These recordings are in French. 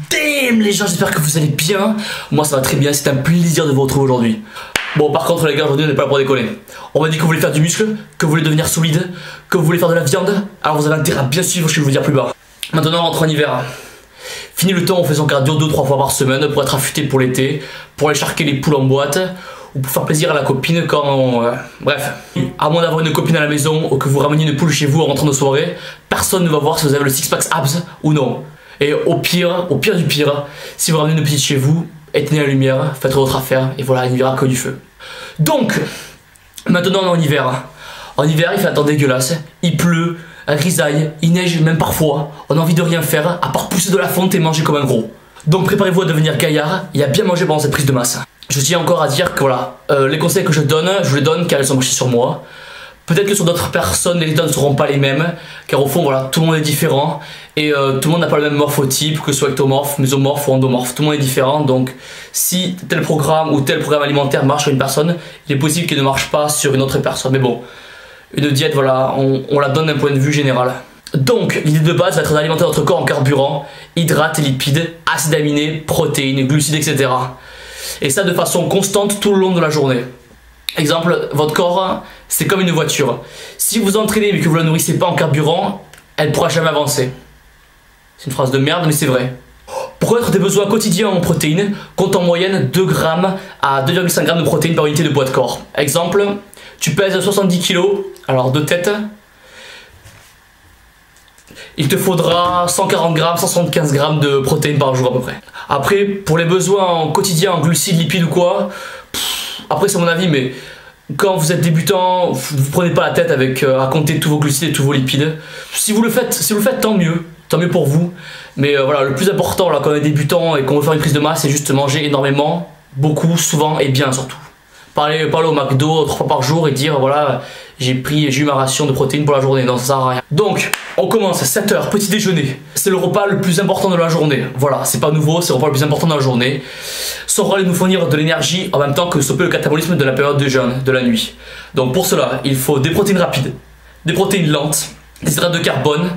Damn les gens, j'espère que vous allez bien. Moi ça va très bien, c'est un plaisir de vous retrouver aujourd'hui. Bon par contre les gars, aujourd'hui on n'est pas là pour déconner. On m'a dit que vous voulez faire du muscle, que vous voulez devenir solide, que vous voulez faire de la viande. Alors vous avez intérêt à bien suivre ce que je vais vous dire plus bas. Maintenant on rentre en hiver. Fini le temps en faisant cardio 2-3 fois par semaine pour être affûté pour l'été, pour aller charquer les poules en boîte ou pour faire plaisir à la copine quand on... Bref, à moins d'avoir une copine à la maison ou que vous rameniez une poule chez vous en rentrant de soirée, personne ne va voir si vous avez le six-pack abs ou non. Et au pire du pire, si vous ramenez une petite chez vous, éteignez la lumière, faites votre affaire et voilà, il n'y verra que du feu. Donc, maintenant on est en hiver. En hiver, il fait un temps dégueulasse, il pleut, grisaille, il neige même parfois. On a envie de rien faire à part pousser de la fonte et manger comme un gros. Donc préparez-vous à devenir gaillard et à bien manger pendant cette prise de masse. Je tiens encore à dire que voilà, les conseils que je donne, je vous les donne car elles sont marchées sur moi. Peut-être que sur d'autres personnes, les résultats ne seront pas les mêmes, car au fond, voilà, tout le monde est différent et tout le monde n'a pas le même morphotype, que ce soit ectomorphe, mésomorphe ou endomorphe. Tout le monde est différent, donc si tel programme ou tel programme alimentaire marche sur une personne, il est possible qu'il ne marche pas sur une autre personne. Mais bon, une diète, voilà, on la donne d'un point de vue général. Donc, l'idée de base va être d'alimenter notre corps en carburant, hydrates, lipides, acides aminés, protéines, glucides, etc. Et ça de façon constante tout le long de la journée. Exemple, votre corps, c'est comme une voiture. Si vous entraînez mais que vous la nourrissez pas en carburant, elle ne pourra jamais avancer. C'est une phrase de merde, mais c'est vrai. Pour connaître tes besoins quotidiens en protéines, compte en moyenne 2 grammes à 2,5 grammes de protéines par unité de poids de corps. Exemple, tu pèses 70 kg, alors de tête, il te faudra 140 grammes, 175 grammes de protéines par jour à peu près. Après, pour les besoins en quotidien en glucides, lipides ou quoi, après c'est mon avis, mais quand vous êtes débutant, vous prenez pas la tête avec à compter tous vos glucides et tous vos lipides. Si vous le faites, tant mieux pour vous. Mais voilà, le plus important là quand on est débutant et qu'on veut faire une prise de masse, c'est juste manger énormément, beaucoup, souvent et bien surtout. Parler au McDo 3 fois par jour et dire voilà, j'ai eu ma ration de protéines pour la journée. Non, ça sert à rien. Donc, on commence à 7 h, petit déjeuner. C'est le repas le plus important de la journée. Voilà, c'est pas nouveau, c'est le repas le plus important de la journée. Son rôle est de nous fournir de l'énergie en même temps que stopper le catabolisme de la période de jeûne, de la nuit. Donc pour cela, il faut des protéines rapides, des protéines lentes, des hydrates de carbone,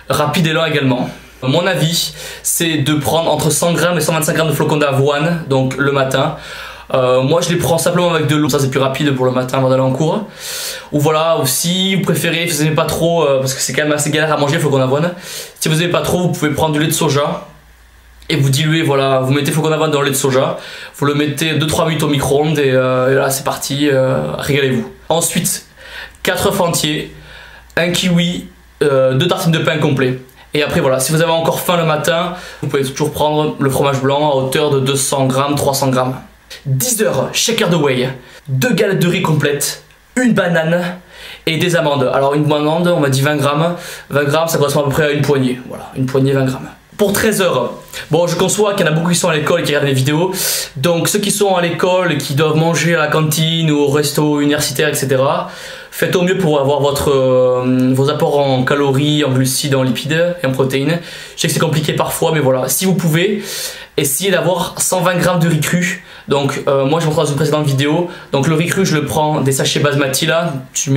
rapides et lents également. Mon avis, c'est de prendre entre 100 g et 125 g de flocons d'avoine, donc le matin. Moi je les prends simplement avec de l'eau, ça c'est plus rapide pour le matin avant d'aller en cours. Ou voilà, ou si vous préférez, si vous n'aimez pas trop, parce que c'est quand même assez galère à manger le flocon d'avoine. Si vous n'aimez pas trop, vous pouvez prendre du lait de soja et vous diluez, voilà, vous mettez flocon d'avoine dans le lait de soja, vous le mettez 2-3 minutes au micro-ondes et là c'est parti, régalez-vous. Ensuite, 4 œufs entiers, un kiwi, 2 tartines de pain complet. Et après voilà, si vous avez encore faim le matin, vous pouvez toujours prendre le fromage blanc à hauteur de 200 g, 300 g. 10 h, shaker de whey, 2 galettes de riz complètes, une banane et des amandes. Alors une amande, on m'a dit 20 grammes. 20 grammes, ça correspond à peu près à une poignée. Voilà, une poignée 20 grammes. Pour 13 h, bon je conçois qu'il y en a beaucoup qui sont à l'école et qui regardent les vidéos. Donc ceux qui sont à l'école et qui doivent manger à la cantine ou au resto universitaire, etc. Faites au mieux pour avoir vos apports en calories, en glucides, en lipides et en protéines. Je sais que c'est compliqué parfois, mais voilà, si vous pouvez, essayez d'avoir 120 g de riz cru. Donc moi je montre dans une précédente vidéo. Donc le riz cru, je le prends des sachets basmati là. Tu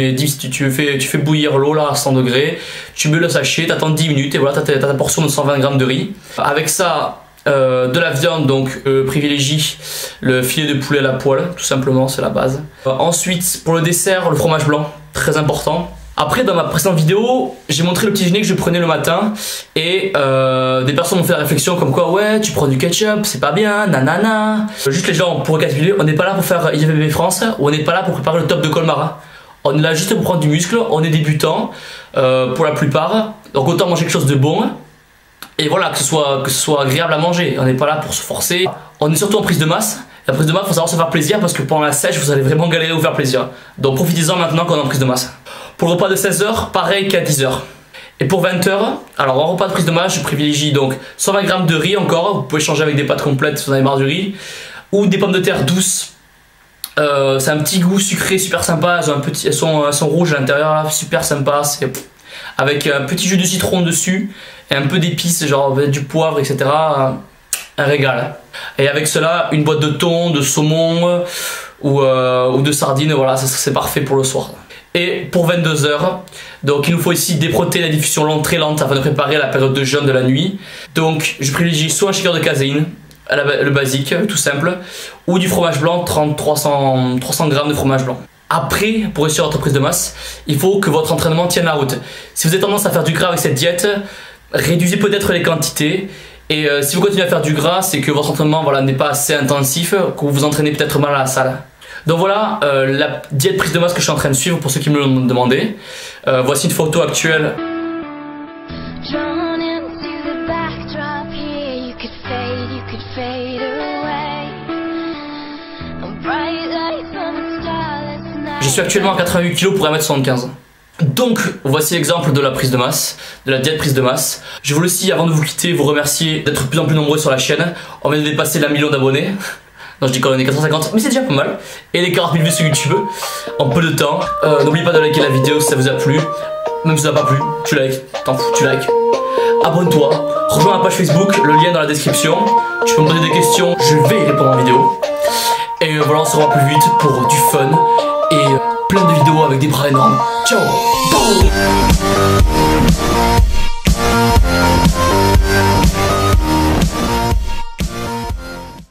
fais bouillir l'eau là à 100 degrés. Tu mets le sachet, t'attends 10 minutes et voilà, t'as ta portion de 120 g de riz. Avec ça, de la viande, donc privilégie le filet de poulet à la poêle, tout simplement, c'est la base. Ensuite, pour le dessert, le fromage blanc, très important. Après, dans ma précédente vidéo, j'ai montré le petit déjeuner que je prenais le matin et des personnes m'ont fait la réflexion comme quoi ouais, tu prends du ketchup, c'est pas bien, nanana. Juste les gens, pour récapituler, on n'est pas là pour faire IFBB France ou on n'est pas là pour préparer le top de Colmar. Hein. On est là juste pour prendre du muscle, on est débutant pour la plupart, donc autant manger quelque chose de bon. Et voilà, que ce soit agréable à manger, on n'est pas là pour se forcer. On est surtout en prise de masse. La prise de masse, il faut savoir se faire plaisir parce que pendant la sèche, vous allez vraiment galérer à vous faire plaisir. Donc profitez-en maintenant qu'on est en prise de masse. Pour le repas de 16 h, pareil qu'à 10 h. Et pour 20 h, alors en repas de prise de masse, je privilégie donc 120 g de riz encore. Vous pouvez changer avec des pâtes complètes si vous en avez marre du riz. Ou des pommes de terre douces. C'est un petit goût sucré super sympa. Elles sont rouges à l'intérieur, super sympa. Avec un petit jus de citron dessus et un peu d'épices, genre du poivre, etc. Un régal. Et avec cela, une boîte de thon, de saumon ou de sardines, voilà, c'est parfait pour le soir. Et pour 22 heures, donc il nous faut ici des protéines à diffusion lente, très lente afin de préparer la période de jeûne de la nuit. Donc je privilégie soit un shaker de caséine, le basique, tout simple, ou du fromage blanc, 300 g de fromage blanc. Après, pour réussir votre prise de masse, il faut que votre entraînement tienne la route. Si vous avez tendance à faire du gras avec cette diète, réduisez peut-être les quantités. Et si vous continuez à faire du gras, c'est que votre entraînement n'est pas assez intensif, que vous vous entraînez peut-être mal à la salle. Donc voilà la diète prise de masse que je suis en train de suivre pour ceux qui me l'ont demandé. Voici une photo actuelle. Je suis actuellement à 88 kg pour 1m75. Donc voici l'exemple de la prise de masse, de la diète prise de masse. Je voulais aussi, avant de vous quitter, vous remercier d'être de plus en plus nombreux sur la chaîne. On vient de dépasser l'1 million d'abonnés. Non, je dis qu'on est 450, mais c'est déjà pas mal. Et les 40 000 vues sur YouTube en peu de temps. N'oubliez pas de liker la vidéo si ça vous a plu. Même si ça n'a pas plu, tu likes, t'en fous, tu likes. Abonne-toi, rejoins ma page Facebook, le lien dans la description. Tu peux me poser des questions, je vais y répondre en vidéo. Et voilà, on se revoit plus vite pour du fun et plein de vidéos avec des bras énormes. Ciao. Boum.